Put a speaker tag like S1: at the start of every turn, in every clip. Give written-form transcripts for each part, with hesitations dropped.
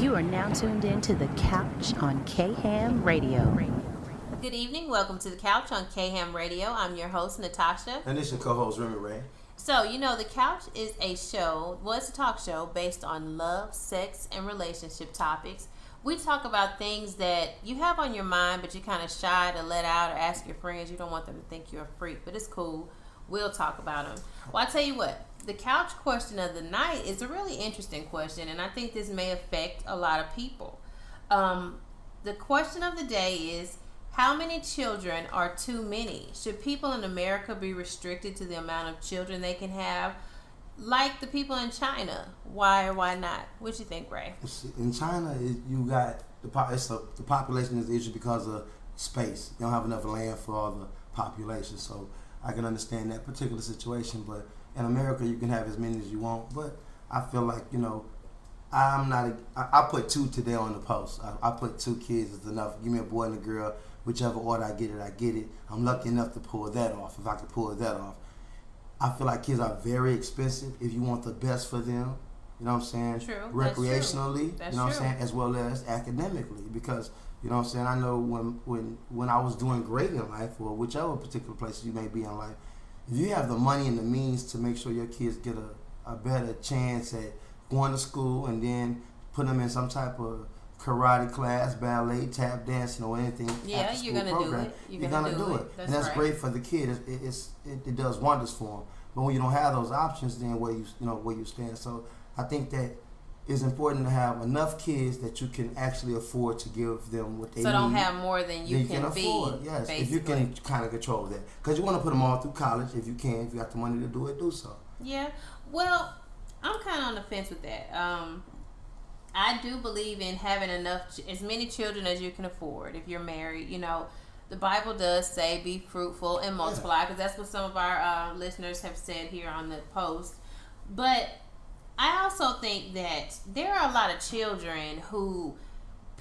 S1: You are now tuned in to The Couch on KHAM Radio.
S2: Good evening. Welcome to The Couch on KHAM Radio. I'm your host, Natasha.
S3: And this is your co-host, Remy Ray.
S2: So, The Couch is a show, it's a talk show based on love, sex, and relationship topics. We talk about things that you have on your mind, but you're kind of shy to let out or ask your friends. You don't want them to think you're a freak, but it's cool. We'll talk about them. Well, I tell you what, the couch question of the night is a really interesting question, and I think this may affect a lot of people. The question of the day is, how many children are too many? Should people in America be restricted to the amount of children they can have, like the people in China? Why or why not? What you think, Ray?
S3: In China, you got the population is the issue because of space. You don't have enough land for all the population, so I can understand that particular situation. But in America, you can have as many as you want. But I feel like I put two today on the post. I put 2 kids is enough. Give me a boy and a girl. Whichever order I get it. I'm lucky enough to pull that off, if I could pull that off. I feel like kids are very expensive if you want the best for them. You know what I'm saying?
S2: True.
S3: Recreationally,
S2: That's
S3: you know what
S2: true.
S3: I'm saying, as well as academically. Because, you know what I'm saying, I know when I was doing great in life, or whichever particular place you may be in life, if you have the money and the means to make sure your kids get a better chance at going to school and then put them in some type of karate class, ballet, tap dancing, or anything.
S2: Yeah, you're gonna
S3: program,
S2: do it.
S3: You're gonna do it.
S2: That's
S3: and that's
S2: right.
S3: great for the kid. It does wonders for them. But when you don't have those options, then where you stand. So I think that it's important to have enough kids that you can actually afford to give them what they need.
S2: So don't have more than you can
S3: afford.
S2: feed.
S3: Yes,
S2: basically.
S3: if you can kind of control that, because you want to put them all through college. If you can, if you got the money to do it, do so.
S2: Yeah. Well, I'm kind of on the fence with that. I do believe in having as many children as you can afford. If you're married, the Bible does say be fruitful and multiply, because that's what some of our listeners have said here on the post. But I also think that there are a lot of children who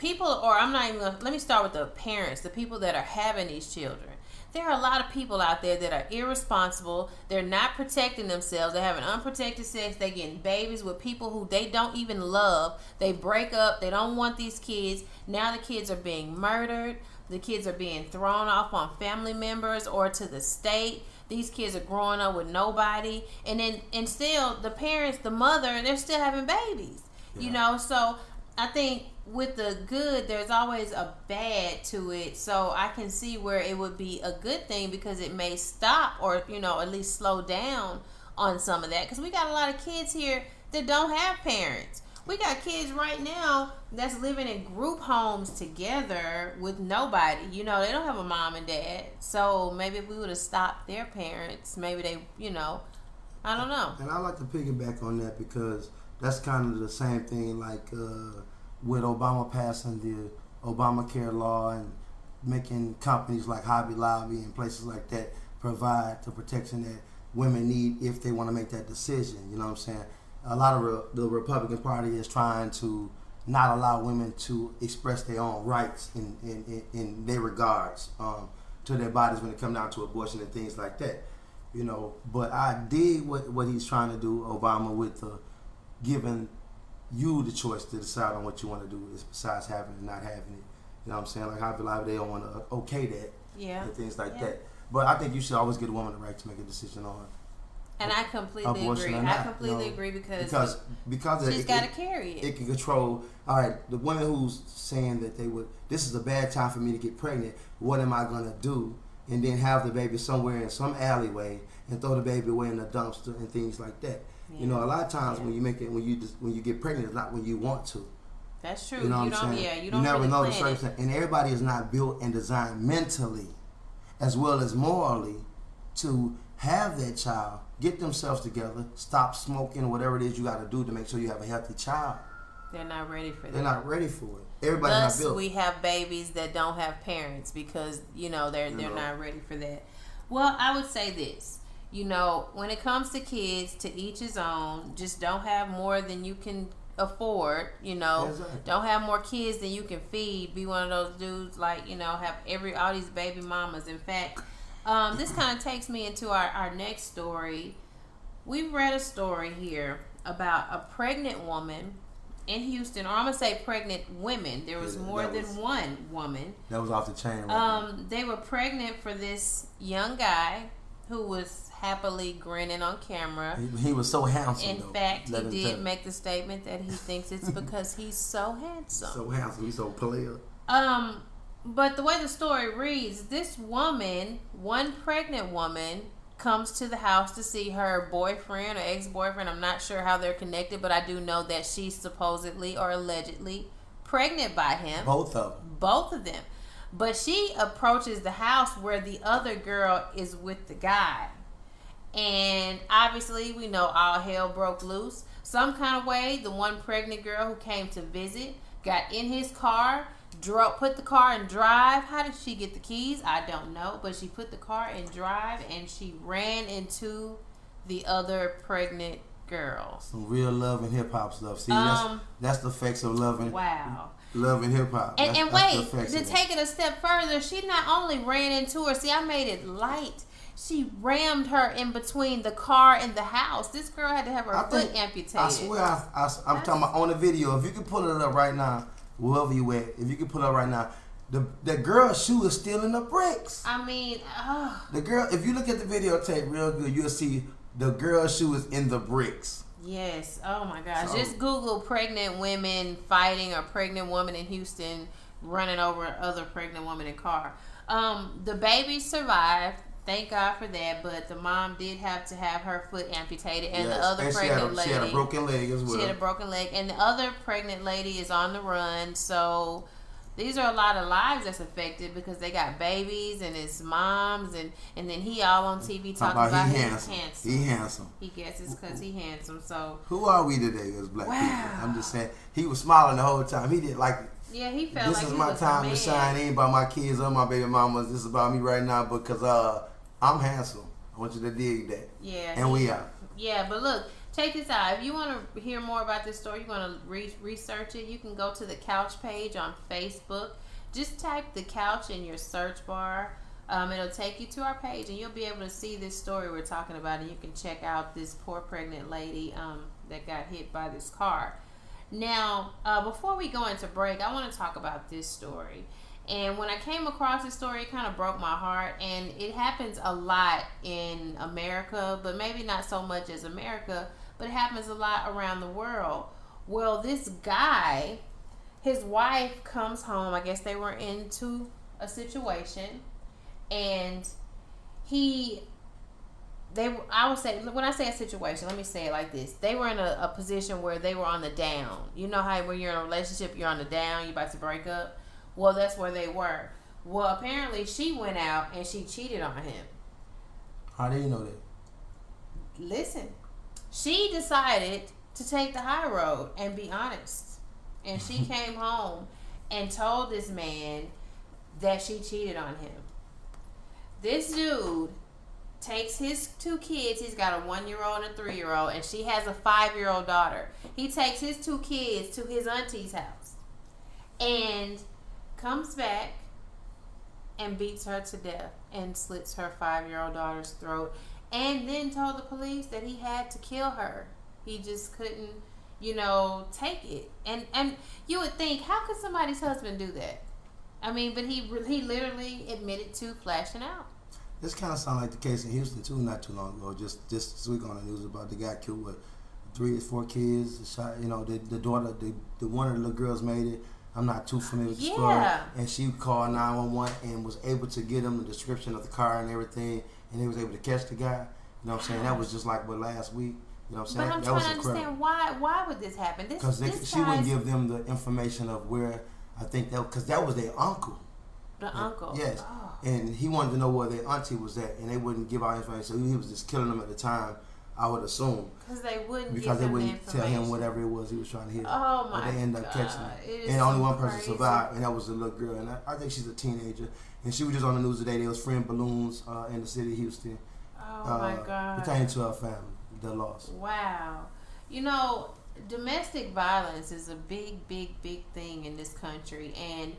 S2: let me start with the parents, the people that are having these children. There are a lot of people out there that are irresponsible. They're not protecting themselves. They're having unprotected sex. They're getting babies with people who they don't even love. They break up. They don't want these kids. Now the kids are being murdered. The kids are being thrown off on family members or to the state. These kids are growing up with nobody. And still, the parents, the mother, they're still having babies.
S3: Yeah.
S2: So I think with the good, there's always a bad to it. So I can see where it would be a good thing, because it may stop or, at least slow down on some of that. Because we got a lot of kids here that don't have parents. We got kids right now that's living in group homes together with nobody. They don't have a mom and dad. So maybe if we would have stopped their parents, maybe they, I don't know.
S3: And I like to piggyback on that, because that's kind of the same thing like with Obama passing the Obamacare law and making companies like Hobby Lobby and places like that provide the protection that women need if they want to make that decision. You know what I'm saying? A lot of the Republican Party is trying to not allow women to express their own rights in their regards to their bodies when it comes down to abortion and things like that. But I dig what he's trying to do, Obama, with giving you the choice to decide on what you want to do, besides having it and not having it. You know what I'm saying? Like Hobby Lobby, they don't want to okay that.
S2: Yeah.
S3: And things like that. But I think you should always give a woman the right to make a decision on
S2: And I completely
S3: abortion
S2: agree.
S3: or not,
S2: I completely agree because she's
S3: it,
S2: got to carry it.
S3: It can control. All right, the woman who's saying that this is a bad time for me to get pregnant. What am I gonna do? And then have the baby somewhere in some alleyway and throw the baby away in the dumpster and things like that.
S2: Yeah.
S3: A lot of times when you get pregnant, it's not when you want to.
S2: That's true.
S3: You know what I'm saying?
S2: Yeah, you
S3: never
S2: really
S3: know the
S2: plan it.
S3: circumstance, and everybody is not built and designed mentally, as well as morally, to have that child, get themselves together, stop smoking, whatever it is you got to do to make sure you have a healthy child.
S2: They're not ready for that.
S3: They're not ready for it. Everybody's
S2: Thus,
S3: not built.
S2: we have babies that don't have parents because they're not ready for that. Well, I would say this. When it comes to kids, to each his own. Just don't have more than you can afford.
S3: Exactly.
S2: Don't have more kids than you can feed. Be one of those dudes like have all these baby mamas. In fact, this kind of takes me into our next story. We've read a story here about a pregnant woman in Houston, or I'm gonna say pregnant women. There was more than one woman.
S3: That was off the chain. Right
S2: they were pregnant for this young guy who was happily grinning on camera.
S3: He was so handsome.
S2: In fact, he did make the statement that he thinks it's because he's so handsome.
S3: So handsome, he's so player.
S2: But the way the story reads, this woman, one pregnant woman, comes to the house to see her boyfriend or ex-boyfriend. I'm not sure how they're connected, but I do know that she's supposedly or allegedly pregnant by him.
S3: Both of them.
S2: Both of them. But she approaches the house where the other girl is with the guy. And obviously, we know all hell broke loose. Some kind of way, the one pregnant girl who came to visit got in his car, put the car in drive. How did she get the keys? I don't know. But she put the car in drive and she ran into the other pregnant girl.
S3: Some real love and hip hop stuff. See, that's the effects of love and love and hip hop.
S2: And wait, to take it a step further, she not only ran into her. See, I made it light. She rammed her in between the car and the house. This girl had to have her foot amputated.
S3: I swear, I'm talking about on the video. If you can pull it up right now, wherever you at, if you can pull it up right now, the girl's shoe is still in the bricks.
S2: I mean,
S3: the girl. If you look at the videotape real good, you'll see the girl's shoe is in the bricks.
S2: Yes. Oh my gosh. Just Google pregnant women fighting or pregnant woman in Houston running over other pregnant woman in car. The baby survived. Thank God for that, but the mom did have to have her foot amputated, and the other pregnant lady,
S3: she had a broken leg as well.
S2: She had a broken leg, and the other pregnant lady is on the run. So these are a lot of lives that's affected because they got babies and his moms, and then he all on TV talking about he's handsome.
S3: He handsome.
S2: He guesses because he handsome. So
S3: who are we today as black people? I'm just saying, he was smiling the whole time. He did like.
S2: Yeah, he felt
S3: this
S2: like
S3: is
S2: he
S3: my
S2: was
S3: time
S2: a
S3: to shine. Ain't about my kids or my baby mamas. This is about me right now because I'm handsome. I want you to dig that.
S2: Yeah.
S3: And we are.
S2: Yeah, but look, check this out. If you want to hear more about this story, you want to research it, you can go to the Couch page on Facebook. Just type the Couch in your search bar. It'll take you to our page, and you'll be able to see this story we're talking about, and you can check out this poor pregnant lady that got hit by this car. Now, before we go into break, I want to talk about this story. And when I came across this story, it kind of broke my heart. And it happens a lot in America, but maybe not so much as America, but it happens a lot around the world. Well, this guy, his wife comes home. I guess they were into a situation. And I would say, when I say a situation, let me say it like this. They were in a position where they were on the down. You know how when you're in a relationship, you're on the down, you're about to break up? Well, that's where they were. Well, apparently she went out and she cheated on him.
S3: How do you know that?
S2: Listen, she decided to take the high road and be honest. And she came home and told this man that she cheated on him. This dude takes his 2 kids. He's got a 1-year-old and a 3-year-old, and she has a 5-year-old daughter. He takes his 2 kids to his auntie's house and comes back and beats her to death and slits her 5-year-old daughter's throat, and then told the police that he had to kill her. He just couldn't, take it. And you would think, how could somebody's husband do that? I mean, but he literally admitted to flashing out.
S3: This kind of sounds like the case in Houston too, not too long ago. Just this week on the news about the guy killed 3 or 4 kids. Shot, the daughter, the one of the little girls made it. I'm not too familiar with the story. And she called 911 and was able to get him the description of the car and everything, and they was able to catch the guy. You know what I'm saying? That was just like last week. You know what I'm saying?
S2: But I'm trying to understand why would this happen?
S3: Because she wouldn't give them the information of where, I think because that was their uncle.
S2: The uncle.
S3: Yes.
S2: Oh.
S3: And he wanted to know where their auntie was at, and they wouldn't give out information. So he was just killing them at the time, I would assume.
S2: Because they wouldn't
S3: tell him whatever it was he was trying to hit.
S2: Oh my God.
S3: But they ended up catching him. And only one person survived, and that was a little girl. And I think she's a teenager. And she was just on the news today. They was freeing balloons in the city of Houston.
S2: Oh my God.
S3: Pertaining to her family, the loss.
S2: Wow. Domestic violence is a big, big, big thing in this country. And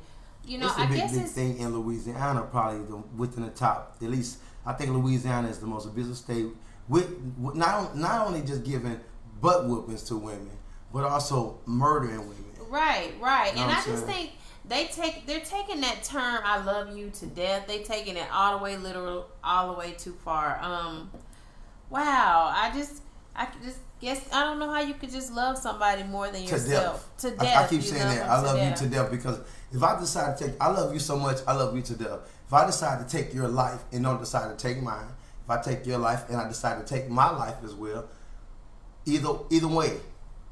S3: it's a big thing in Louisiana, probably within the top. At least I think Louisiana is the most abusive state. With not only just giving butt whoopings to women, but also murdering women.
S2: Right.
S3: You know
S2: And
S3: what
S2: I
S3: I'm
S2: just
S3: saying?
S2: think they're taking that term "I love you" to death. They taking it all the way literal, all the way too far. Wow. I just guess I don't know how you could just love somebody more than yourself. To death.
S3: I keep saying that. I love you to death because if I decide to take, I love you so much, I love you to death. If I decide to take your life and don't decide to take mine, if I take your life and I decide to take my life as well, either way,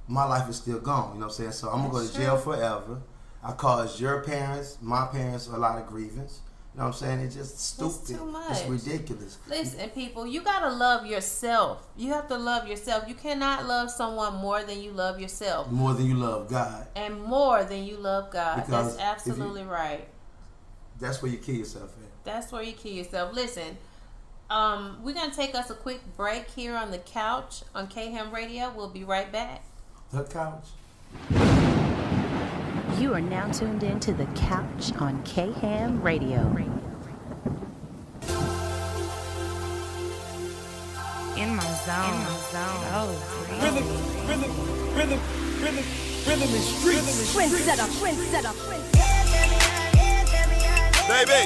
S3: my life is still gone. You know what I'm saying? So I'm gonna go to jail forever. I caused your parents, my parents, a lot of grievance. You know what I'm saying? It's just stupid.
S2: It's too much.
S3: It's ridiculous.
S2: Listen, people, you gotta love yourself. You have to love yourself. You cannot love someone more than you love yourself.
S3: More than you love God.
S2: And more than you love God.
S3: Because
S2: that's absolutely right.
S3: That's where you kill yourself at.
S2: That's where you kill yourself. Listen, we're gonna take us a quick break here on the couch on KHAM Radio. We'll be right back.
S3: The couch.
S1: You are now tuned in to The Couch on KHAM Radio.
S4: In my zone. Oh,
S5: Rhythm is streets.
S4: Trendsetter.
S5: Baby,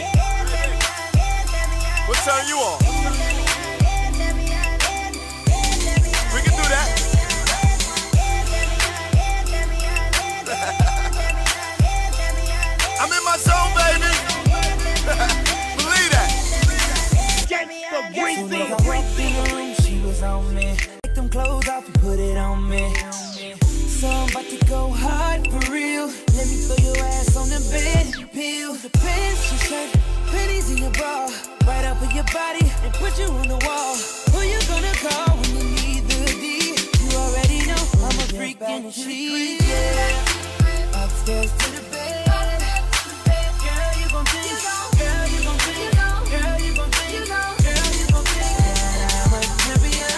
S5: what turn you on? We can do that. I'm in my zone, baby. Believe that.
S6: Soon as I walked in the room, she was on me. Take them clothes off and put it on me. So I'm about to go hard for real. Let me throw your ass on the bed. Peel the pants, your shirt, pennies in your bra. Right up in your body and put you on the wall. Who you gonna call when you need the D? You already know I'm a freak in the sheets. Yeah. Upstairs to the bed. Girl, you gon' think. Girl, you gon' think. Girl, you gon' think. Girl, you gon' think that I'm a champion.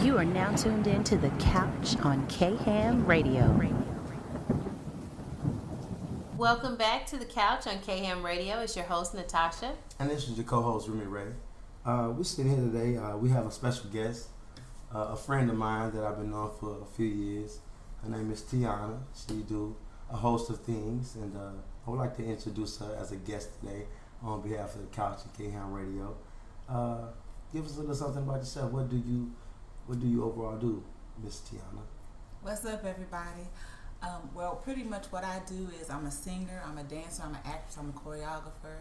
S1: You are now tuned in to The Couch on KHAM Radio.
S2: Welcome back to the couch on KHAM Radio. It's your host Natasha.
S3: And this is your co-host Remy Ray. We're sitting here today. We have a special guest, a friend of mine that I've been known for a few years. Her name is Tianna. She do a host of things, and I would like to introduce her as a guest today on behalf of the couch on KHAM Radio. Give us a little something about yourself. What do you overall do, Miss Tianna?
S7: What's up, everybody? Well, pretty much what I do is I'm a singer, I'm a dancer, I'm an actress, I'm a choreographer.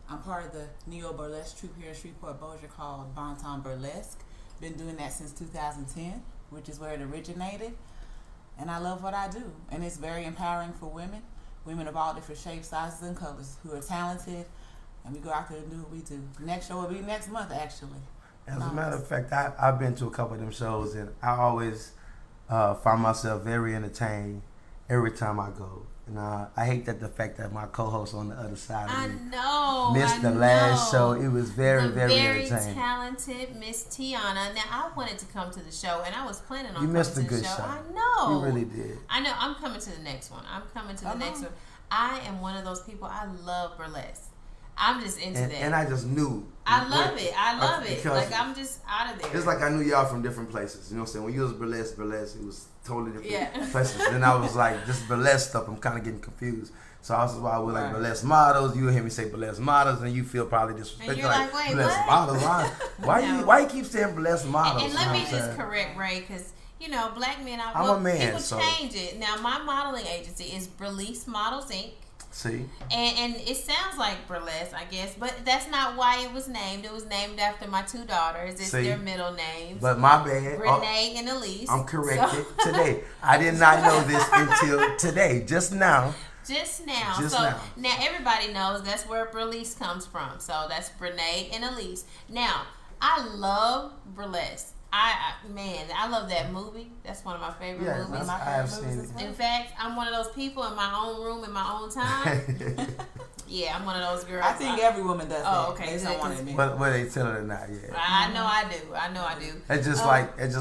S7: I'm part of the neo burlesque troupe here in Shreveport, Bossier called Bonton Burlesque. Been doing that since 2010, which is where it originated. And I love what I do. And it's very empowering for women of all different shapes, sizes, and colors who are talented. And we go out there and do what we do. Next show will be next month, actually.
S3: As a matter of fact, I've been to a couple of them shows, and I always find myself very entertained every time I go. And I hate that the fact that my co-host on the other side of me missed the last show. It was very entertaining.
S2: Very talented Miss Tianna. Now, I wanted to come to the show, and I was planning on
S3: You
S2: coming
S3: missed
S2: to
S3: a
S2: the
S3: good
S2: show.
S3: show.
S2: I know.
S3: You really did.
S2: I know. I'm coming to the next one. Next one. I am one of those people. I love burlesque. I'm just into that.
S3: And I just knew.
S2: I love it.
S3: Because
S2: Like, I'm just out of there.
S3: it's like I knew y'all from different places. You know what I'm saying? When you was burlesque, it was totally different
S2: Yeah.
S3: places. And I was like, this burlesque stuff, I'm kind of getting confused. So I was why we're like burlesque models. You hear me say burlesque models, and you feel probably disrespected.
S2: And you're like, wait,
S3: burlesque
S2: what?
S3: models? Why you keep saying burlesque models?
S2: And
S3: You
S2: let
S3: know
S2: me
S3: what I'm
S2: just
S3: saying?
S2: correct Ray, because black men.
S3: I'm a man,
S2: people
S3: so-
S2: change it. Now, my modeling agency is Burlesque Models Inc.
S3: See?
S2: And it sounds like burlesque, I guess, but that's not why it was named. It was named after my two daughters. It's
S3: See?
S2: their middle names.
S3: But my bad.
S2: Renee and Elise.
S3: I'm corrected today. I did not know this until today, just now.
S2: Just now.
S3: Just
S2: so
S3: now.
S2: Everybody knows that's where burlesque comes from. So that's Renee and Elise. Now, I love burlesque. I love that movie. That's one of my favorite movies.
S3: I have seen it.
S2: In fact, I'm one of those people in my own room in my own time. Yeah, I'm one of those girls.
S7: I think every woman does that.
S2: Oh, okay.
S7: They don't want to admit.
S3: But they tell her not yet.
S2: I know I do.
S3: It's just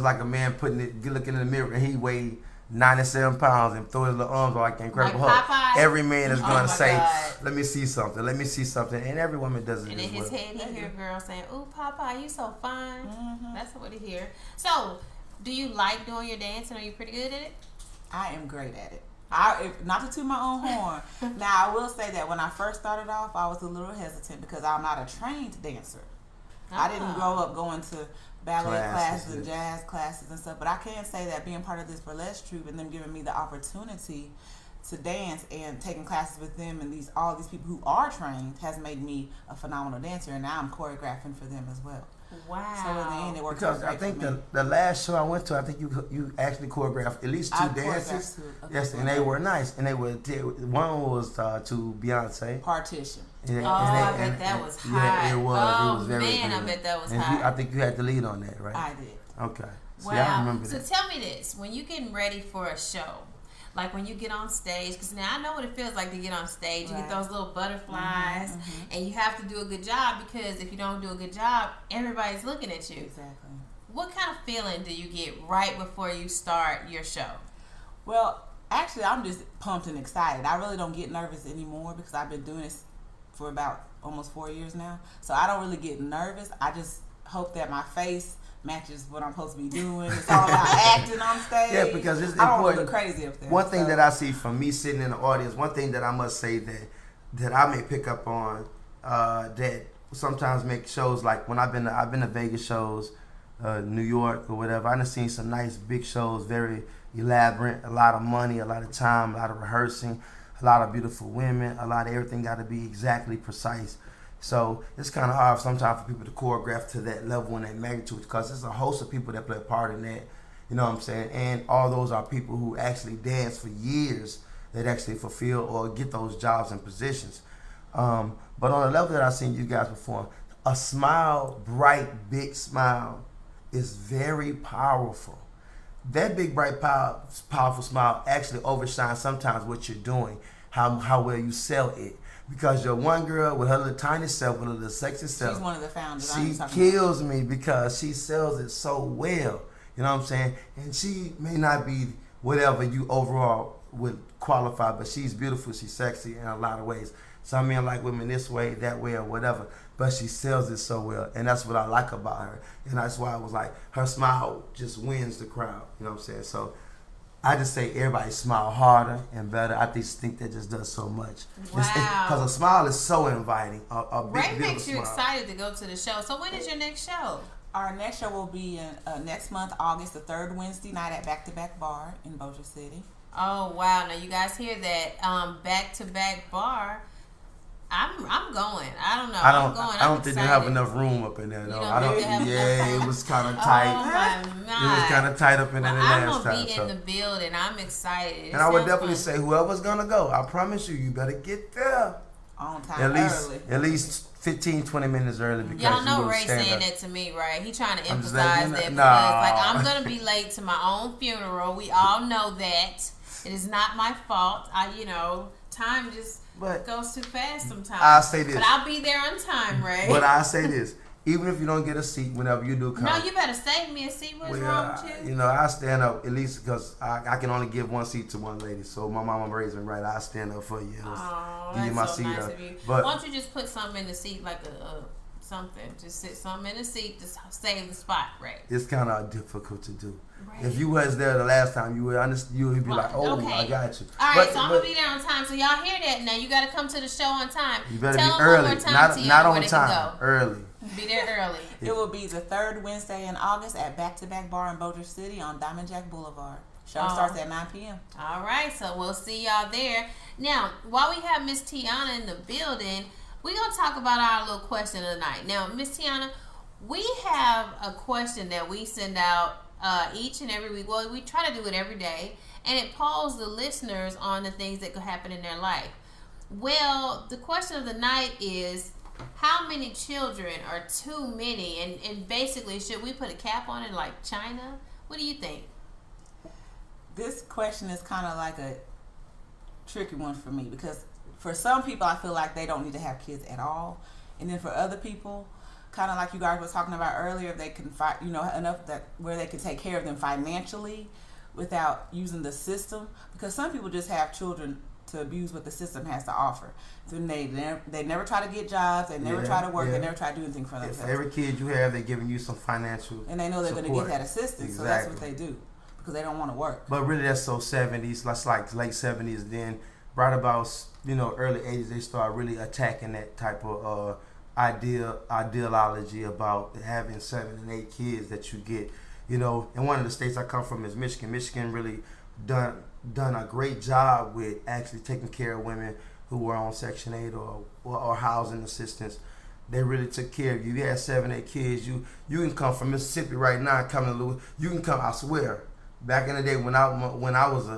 S3: like a man looking in the mirror and he weigh 97 pounds and throw his little arms like Incredible
S2: Like
S3: Hulk.
S2: Popeye?
S3: Every man is
S2: Oh
S3: gonna
S2: my
S3: say,
S2: God.
S3: "Let me see something. Let me see something," and every woman does it
S2: And
S3: as
S2: in his
S3: well.
S2: head, he hear a girl saying, "Ooh, Popeye, you so fine."
S7: Mm-hmm.
S2: That's what he hear. So, do you like doing your dancing? Are you pretty good at it?
S7: I am great at it. Not to toot my own horn. Now, I will say that when I first started off, I was a little hesitant because I'm not a trained dancer. I didn't grow up going to ballet classes and jazz classes and stuff, but I can say that being part of this burlesque troupe and them giving me the opportunity to dance and taking classes with them and all these people who are trained has made me a phenomenal dancer, and now I'm choreographing for them as well.
S2: Wow.
S7: So in the end, it worked
S3: Because
S7: out
S3: I
S7: great
S3: think
S7: for me.
S3: the last show I went to, I think you actually choreographed at least
S7: I
S3: two dances.
S7: choreographed two,
S3: Yes, and they were nice. And they were one was to Beyonce.
S7: Partition.
S3: And,
S2: I bet that was hot.
S3: Yeah, it was.
S2: Oh,
S3: it was very
S2: man,
S3: good.
S2: I bet that was
S3: and
S2: hot.
S3: I think you had the lead on that, right?
S7: I did.
S3: Okay. See, I
S2: Wow.
S3: remember
S2: So
S3: that.
S2: tell me this: when you getting ready for a show, like when you get on stage, because now I know what it feels like to get on stage. You get
S7: Right.
S2: those little butterflies, and you have to do a good job, because if you don't do a good job, everybody's looking at you.
S7: Exactly.
S2: What kind of feeling do you get right before you start your show?
S7: Well, actually, I'm just pumped and excited. I really don't get nervous anymore because I've been doing this for about almost 4 years now. So I don't really get nervous. I just hope that my face matches what I'm supposed to be doing. It's all about acting on stage.
S3: Yeah, because it's
S7: I don't
S3: important.
S7: look crazy up there.
S3: One thing
S7: so.
S3: that I see from me sitting in the audience, one thing that I must say that I may pick up on that sometimes make shows, like when I've been to Vegas shows, New York or whatever. I done seen some nice big shows, very elaborate, a lot of money, a lot of time, a lot of rehearsing, a lot of beautiful women, a lot of everything got to be exactly precise. So it's kind of hard sometimes for people to choreograph to that level and that magnitude, because there's a host of people that play a part in that. You know what I'm saying? And all those are people who actually dance for years that actually fulfill or get those jobs and positions. But on the level that I've seen you guys perform, a smile, bright, big smile is very powerful. That big, bright, powerful smile actually overshines sometimes what you're doing, how well you sell it. Because your one girl with her little tiny self, with her little sexy self,
S7: She's one of the founders.
S3: she kills me because she sells it so well. You know what I'm saying? And she may not be whatever you overall would qualify, but she's beautiful, she's sexy in a lot of ways. Some men like women this way, that way, or whatever, but she sells it so well, and that's what I like about her. And that's why I was like, her smile just wins the crowd. You know what I'm saying? So I just say everybody smile harder and better. I just think that just does so much.
S2: Wow.
S3: Because a smile is so inviting. A big,
S2: Ray makes you
S3: smile.
S2: excited to go to the show. So when is your next show?
S7: Our next show will be in, next month, August, the third Wednesday night at Back to Back Bar in Bossier City.
S2: Oh wow! Now you guys hear that? Back to Back Bar. I'm going. I don't know. I'm going.
S3: I don't think they have enough room up in there though.
S2: You don't
S3: I don't.
S2: think they have
S3: Yeah,
S2: enough
S3: it was kind of tight.
S2: Oh my
S3: It was kind
S2: God!
S3: of tight up in there the
S2: I'm
S3: last
S2: gonna
S3: time.
S2: be
S3: So.
S2: in the building. I'm excited. It
S3: And I would
S2: sounds
S3: definitely
S2: fun.
S3: say whoever's gonna go, I promise you, you better get there
S7: On time, early.
S3: at least 15, 20 minutes early, because
S2: Y'all
S3: you
S2: know
S3: will
S2: Ray
S3: stand
S2: saying
S3: up.
S2: that to me, right? He trying to
S3: I'm just
S2: emphasize
S3: letting
S2: that
S3: you
S2: because,
S3: know.
S2: like,
S3: Nah.
S2: I'm gonna be late to my own funeral. We all know that. It is not my fault. Time just
S3: But
S2: goes too fast sometimes.
S3: I'll say this.
S2: But I'll be there on time, Ray.
S3: But I say this, even if you don't get a seat, whenever you do come,
S2: No, you better save me a seat. What's wrong with you?
S3: I stand up at least because I can only give one seat to one lady. So my mama raised me right. I stand up for you.
S2: Oh,
S3: Give you my
S2: that's so
S3: seat
S2: nice
S3: up.
S2: of you.
S3: But
S2: Why don't you just put something in the seat, like a something? Just sit something in the seat to save the spot, Ray.
S3: it's kind of difficult to do.
S2: Right.
S3: If you was there the last time, you would understand. You would be like, "Oh,
S2: Okay.
S3: I got you."
S2: All right,
S3: But-
S2: so I'm
S3: but
S2: gonna be there on time. So y'all hear that now? You got to come to the show on time.
S3: You better
S2: Tell
S3: be
S2: them
S3: early,
S2: one more time,
S3: not
S2: Tianna, where
S3: on
S2: they
S3: time.
S2: can
S3: Early.
S2: go. Be there early.
S7: It will be the third Wednesday in August at Back to Back Bar in Bossier City on Diamond Jack Boulevard. Show starts at 9 p.m.
S2: All right, so we'll see y'all there. Now, while we have Miss Tianna in the building, we're gonna talk about our little question of the night. Now, Miss Tianna, we have a question that we send out each and every week. Well, we try to do it every day, and it polls the listeners on the things that could happen in their life. Well, the question of the night is, how many children are too many? And basically, should we put a cap on it like China? What do you think?
S7: This question is kind of like a tricky one for me because for some people, I feel like they don't need to have kids at all. And then for other people, kind of like you guys were talking about earlier, they can fight, enough that where they can take care of them financially without using the system, because some people just have children to abuse what the system has to offer. Then they never try to get jobs, they never try to work, they never try to do anything for themselves.
S3: For every kid you have, they're giving you some financial
S7: and they know they're going to get that assistance, so that's what they do, because they don't want to work.
S3: But really that's so 70s, that's like late 70s, then right about, you know, early 80s, they start really attacking that type of ideology about having 7 and 8 kids that you get. You know, and one of the states I come from is Michigan. Michigan really done a great job with actually taking care of women who were on Section 8 or housing assistance. They really took care of you. You had 7, 8 kids. You can come from Mississippi right now, come to Louis. You can come. I swear, back in the day when I was a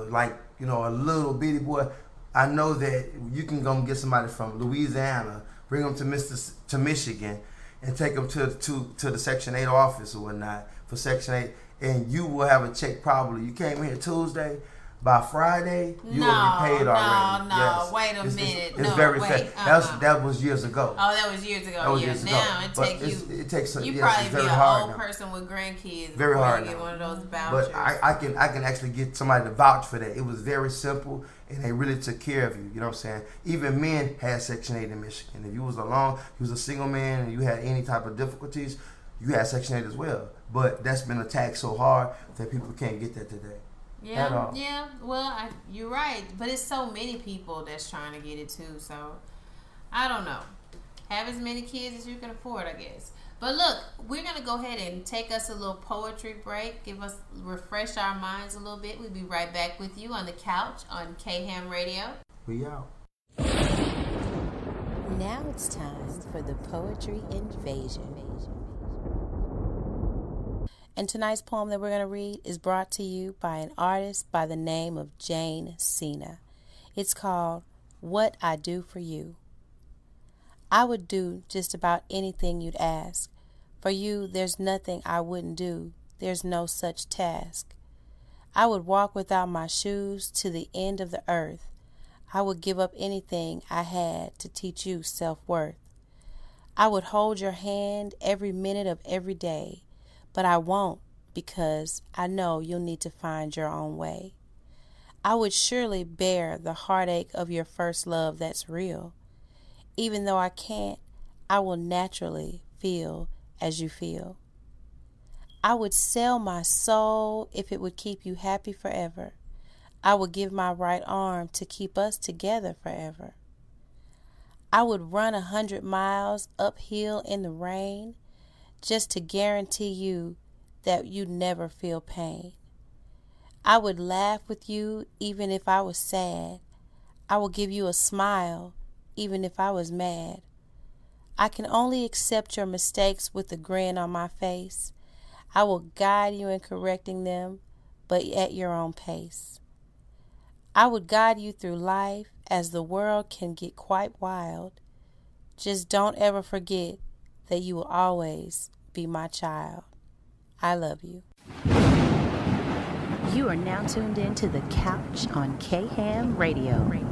S3: little bitty boy, I know that you can go and get somebody from Louisiana, bring them to Michigan, and take them to the Section 8 office or whatnot for Section 8, and you will have a check probably. You came here Tuesday. By Friday, you will be paid already.
S2: No,
S3: yes.
S2: Wait a minute.
S3: It's very fast. That was years ago.
S2: Oh, that was years ago. Now it takes you probably be an old person with grandkids.
S3: Very hard.
S2: Get one of those vouchers.
S3: But I can actually get somebody to vouch for that. It was very simple, and they really took care of you. You know what I'm saying? Even men had Section 8 in Michigan. If you was alone, you was a single man, and you had any type of difficulties, you had Section 8 as well. But that's been attacked so hard that people can't get that today.
S2: Yeah. Well, you're right, but it's so many people that's trying to get it too. So I don't know. Have as many kids as you can afford, I guess. But look, we're gonna go ahead and take us a little poetry break. Refresh our minds a little bit. We'll be right back with you on the couch on K-Ham Radio.
S3: We out.
S1: Now it's time for the Poetry Invasion. And tonight's poem that we're going to read is brought to you by an artist by the name of Jane Cena. It's called What I Do For You. I would do just about anything you'd ask. For you, there's nothing I wouldn't do. There's no such task. I would walk without my shoes to the end of the earth. I would give up anything I had to teach you self-worth. I would hold your hand every minute of every day. But I won't, because I know you'll need to find your own way. I would surely bear the heartache of your first love that's real. Even though I can't, I will naturally feel as you feel. I would sell my soul if it would keep you happy forever. I would give my right arm to keep us together forever. I would run 100 miles uphill in the rain, just to guarantee you that you never feel pain. I would laugh with you even if I was sad. I will give you a smile even if I was mad. I can only accept your mistakes with a grin on my face. I will guide you in correcting them, but at your own pace. I would guide you through life as the world can get quite wild. Just don't ever forget that you will always be my child. I love you. You are now tuned in to The Couch on K-Ham Radio.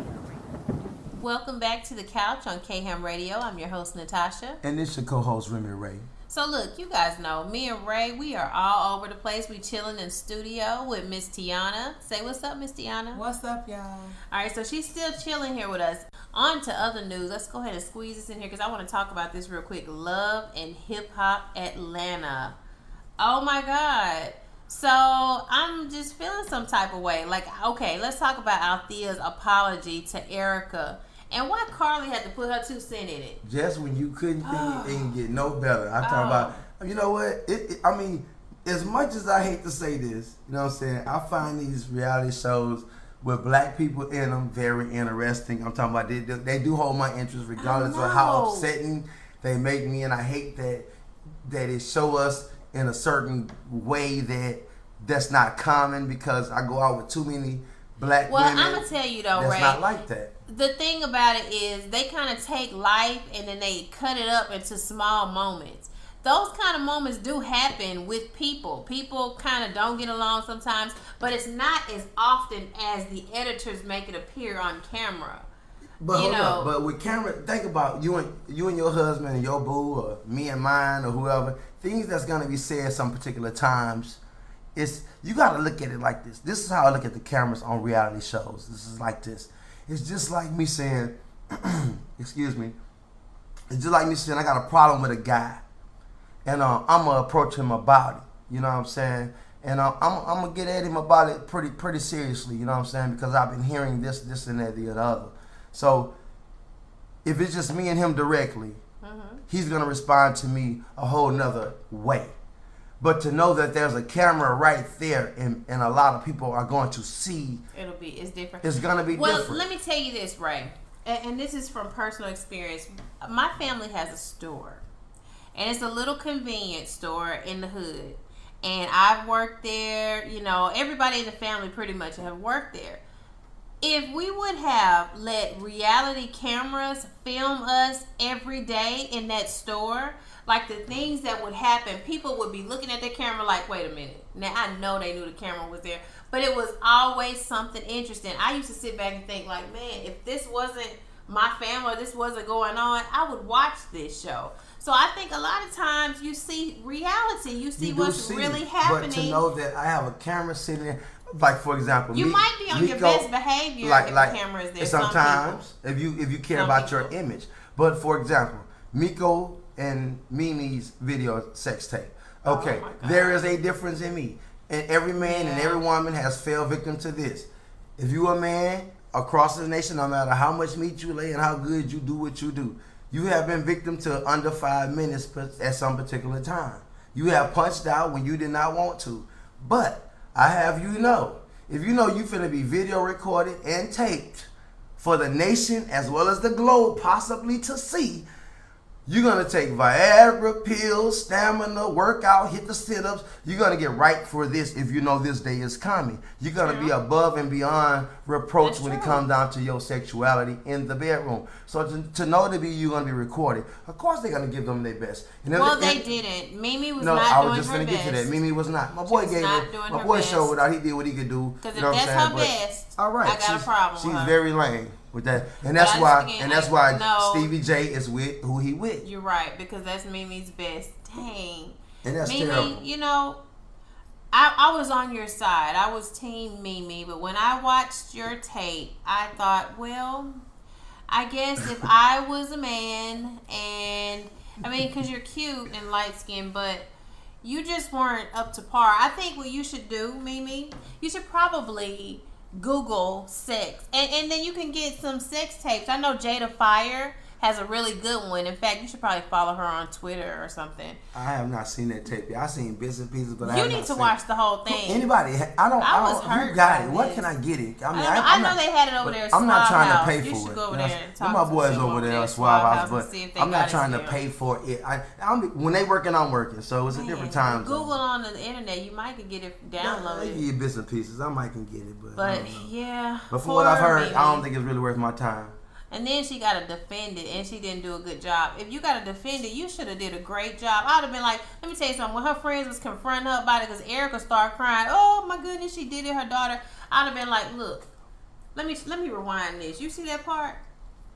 S2: Welcome back to The Couch on K-Ham Radio. I'm your host, Natasha.
S3: And this is your co-host, Remy and Ray.
S2: So look, you guys know, me and Ray, we are all over the place. We chilling in studio with Miss Tianna. Say what's up, Miss Tianna.
S7: What's up, y'all?
S2: All right, so she's still chilling here with us. On to other news. Let's go ahead and squeeze this in here because I want to talk about this real quick. Love and Hip Hop Atlanta. Oh my God. So I'm just feeling some type of way. Like, okay, let's talk about Althea's apology to Erica. And why Carly had to put her 2 cents in it.
S3: Just when you couldn't think it can get no better. I talk about, you know what? I mean, as much as I hate to say this, you know what I'm saying? I find these reality shows with black people in them very interesting. I'm talking about they do hold my interest regardless of how upsetting they make me. And I hate that it show us in a certain way that's not common, because I go out with too many black women.
S2: Well, I'm going to tell you though,
S3: that's
S2: Ray.
S3: not like that.
S2: The thing about it is they kind of take life and then they cut it up into small moments. Those kind of moments do happen with people. People kind of don't get along sometimes, but it's not as often as the editors make it appear on camera.
S3: But hold up, but with camera, think about you and your husband and your boo, or me and mine, or whoever. Things that's gonna be said some particular times you got to look at it like this. This is how I look at the cameras on reality shows. This is like this. It's just like me saying, excuse me. It's just like me saying I got a problem with a guy, and I'm gonna approach him about it. You know what I'm saying? And I'm gonna get at him about it pretty seriously. You know what I'm saying? Because I've been hearing this, and that, the other. So if it's just me and him directly, he's gonna respond to me a whole nother way. But to know that there's a camera right there, and a lot of people are going to see,
S2: it's different.
S3: It's gonna be different.
S2: Well, let me tell you this, Ray, and this is from personal experience. My family has a store, and it's a little convenience store in the hood, and I've worked there. You know, everybody in the family pretty much have worked there. If we would have let reality cameras film us every day in that store, like the things that would happen, people would be looking at their camera like, wait a minute. Now, I know they knew the camera was there, but it was always something interesting. I used to sit back and think like, man, if this wasn't my family or this wasn't going on, I would watch this show. So I think a lot of times you see reality. You see what's really happening.
S3: But to know that I have a camera sitting there, like for example,
S2: you might be on your best behavior if the camera is there.
S3: Sometimes, if you care about your image. But for example, Miko and Mimi's video sex tape. Okay, there is a difference in me, and every man and every woman has fell victim to this. If you a man across the nation, no matter how much meat you lay and how good you do what you do, you have been victim to under 5 minutes at some particular time. You have punched out when you did not want to. But I have you know, if you know you finna be video recorded and taped for the nation as well as the globe possibly to see, you're going to take Viagra pills, stamina, workout, hit the sit-ups. You're going to get right for this if you know this day is coming. You're going to be above and beyond reproach when it comes down to your sexuality in the bedroom. So to know to be you going to be recorded, of course they're going to give them their best. And
S2: they didn't. Mimi was not doing her best. No,
S3: I was just going to get to that. Mimi was not. My boy gave it. My boy showed out. He did what he could do.
S2: Because if that's her best, all right, I got a problem with her.
S3: She's very lame with that, and that's why Stevie J is with who he with.
S2: You're right, because that's Mimi's best. Dang,
S3: and that's
S2: Mimi,
S3: terrible.
S2: You know, I was on your side. I was team Mimi, but when I watched your tape, I thought, well, I guess if I was a man, and I mean, because you're cute and light skinned, but you just weren't up to par. I think what you should do, Mimi, you should probably Google sex, and then you can get some sex tapes. I know Jada Fire has a really good one. In fact, you should probably follow her on Twitter or something.
S3: I have not seen that tape yet. I've seen bits and pieces, but
S2: you need to watch the whole thing.
S3: Anybody? I was hurt. You got it. What can I get it? I
S2: know they had it over there.
S3: I'm not trying to pay for it.
S2: You should go over there and talk
S3: my boys over there at Swab House, but I'm not trying to pay for it. When they working, I'm working, so it's a different time.
S2: Google on the internet, you might can get it downloaded.
S3: They give you bits and pieces. I might can get it,
S2: but yeah.
S3: But for what I've heard, I don't think it's really worth my time.
S2: And then she got to defend it, and she didn't do a good job. If you got to defend it, you should have did a great job. I would have been like, let me tell you something. When her friends was confronting her about it, because Erica started crying, oh my goodness, she did it, her daughter. I'd have been like, look, let me rewind this. You see that part?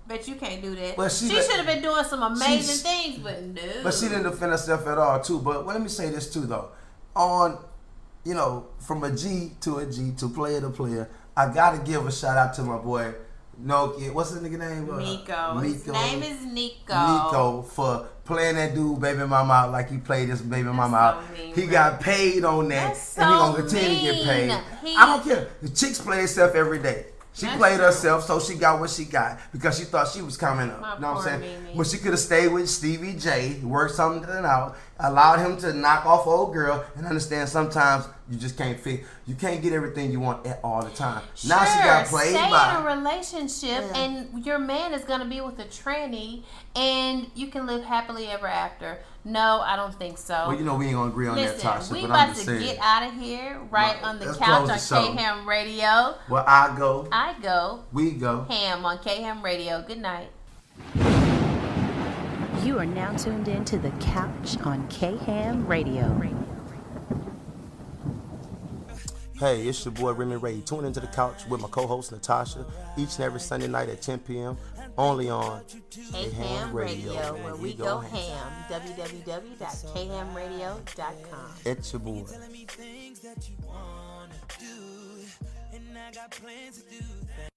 S2: Bet you can't do that. But she should have been doing some amazing things, but no.
S3: But she didn't defend herself at all, too. But let me say this, too, though. From a G to player to player, I got to give a shout out to my boy, what's his nigga name?
S2: Nico. His name is Nico.
S3: Nico for playing that dude baby mama out like he played this baby mama out. He got paid on that, and he gonna continue to get paid. I don't care. The chicks play herself every day. She played herself, so she got what she got because she thought she was coming up. You know what I'm saying? But she could have stayed with Stevie J, worked something out, allowed him to knock off old girl, and understand sometimes you just can't you can't get everything you want all the time.
S2: Sure,
S3: now she got played by.
S2: Stay in a relationship, and your man is gonna be with a tranny, and you can live happily ever after. No, I don't think so.
S3: Well, we ain't gonna agree on that, Tasha.
S2: We about to get out of here on the couch on K-Ham Radio.
S3: Well, I go.
S2: We go. Ham on K-Ham Radio. Good night.
S1: You are now tuned in to the couch on K-Ham Radio.
S3: Hey, it's your boy Remy Ray. Tune into the couch with my co-host Natasha each and every Sunday night at 10 p.m. only on
S2: K-Ham Radio, where we go ham. www.khamradio.com.
S3: It's your boy.
S6: Telling me things that you wanna do, and I got plans to do that.